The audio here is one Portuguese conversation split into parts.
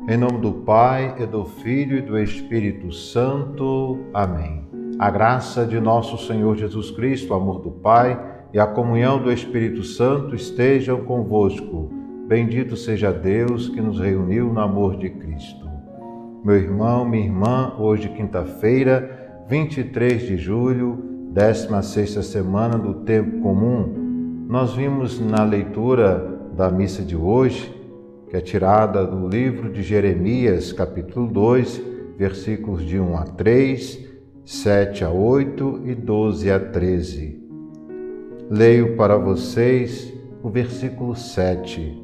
Em nome do Pai, e do Filho e do Espírito Santo. Amém. A graça de nosso Senhor Jesus Cristo, o amor do Pai e a comunhão do Espírito Santo estejam convosco. Bendito seja Deus que nos reuniu no amor de Cristo. Meu irmão, minha irmã, hoje quinta-feira, 23 de julho, 16ª semana do Tempo Comum, nós vimos na leitura da missa de hoje, que é tirada do livro de Jeremias, capítulo 2, versículos de 1 a 3, 7 a 8 e 12 a 13. Leio para vocês o versículo 7.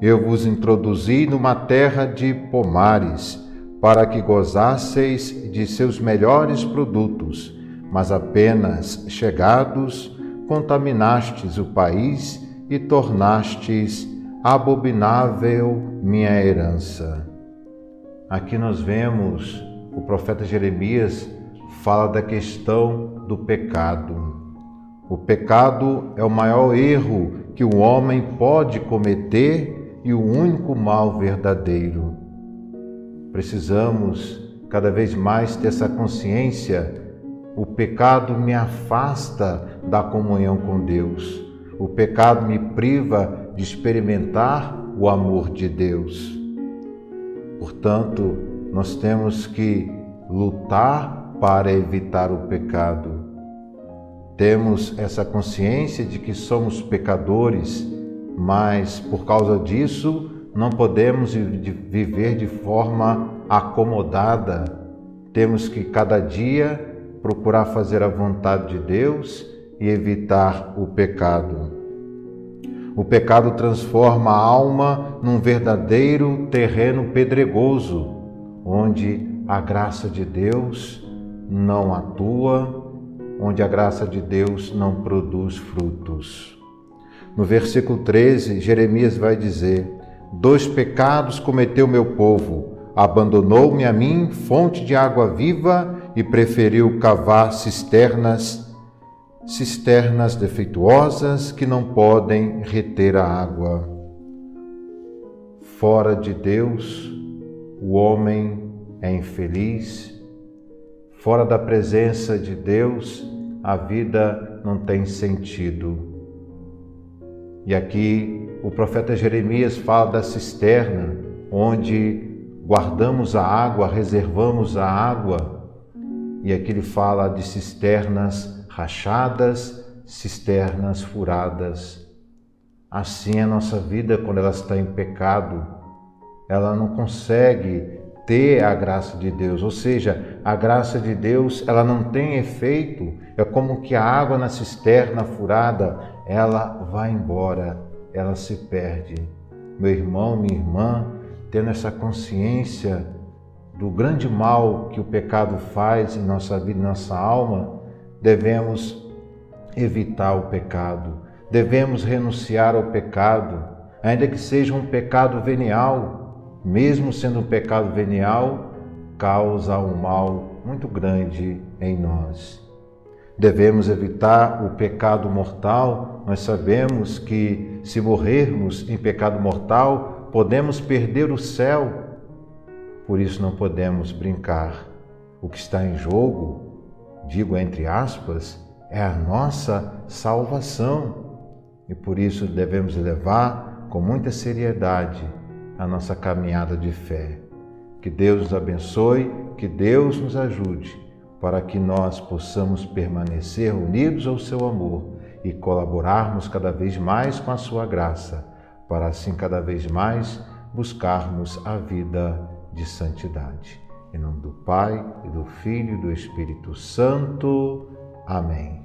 Eu vos introduzi numa terra de pomares, para que gozasseis de seus melhores produtos, mas apenas chegados, contaminastes o país e tornastes abominável minha herança. Aqui nós vemos o profeta Jeremias fala da questão do pecado. O pecado é o maior erro que o homem pode cometer e o único mal verdadeiro. Precisamos cada vez mais ter essa consciência. O pecado me afasta da comunhão com Deus. O pecado me priva de experimentar o amor de Deus. Portanto, nós temos que lutar para evitar o pecado. Temos essa consciência de que somos pecadores, mas por causa disso não podemos viver de forma acomodada. Temos que cada dia procurar fazer a vontade de Deus e evitar o pecado. O pecado transforma a alma num verdadeiro terreno pedregoso, onde a graça de Deus não atua, onde a graça de Deus não produz frutos. No versículo 13, Jeremias vai dizer: 2 pecados cometeu meu povo, abandonou-me a mim, fonte de água viva, e preferiu cavar cisternas defeituosas que não podem reter a água. Fora de Deus, o homem é infeliz. Fora da presença de Deus, a vida não tem sentido. E aqui o profeta Jeremias fala da cisterna, onde guardamos a água, reservamos a água. E aqui ele fala de cisternas rachadas, cisternas furadas. Assim é a nossa vida quando ela está em pecado. Ela não consegue ter a graça de Deus, ou seja, a graça de Deus ela não tem efeito. É como que a água na cisterna furada, ela vai embora, ela se perde. Meu irmão, minha irmã, tendo essa consciência do grande mal que o pecado faz em nossa vida, em nossa alma, devemos evitar o pecado, devemos renunciar ao pecado, ainda que seja um pecado venial. Mesmo sendo um pecado venial, causa um mal muito grande em nós. Devemos evitar o pecado mortal. Nós sabemos que se morrermos em pecado mortal, podemos perder o céu. Por isso não podemos brincar. O que está em jogo, digo entre aspas, é a nossa salvação. E por isso devemos levar com muita seriedade a nossa caminhada de fé. Que Deus nos abençoe, que Deus nos ajude, para que nós possamos permanecer unidos ao seu amor e colaborarmos cada vez mais com a sua graça, para assim cada vez mais buscarmos a vida de santidade. Em nome do Pai, e do Filho e do Espírito Santo. Amém.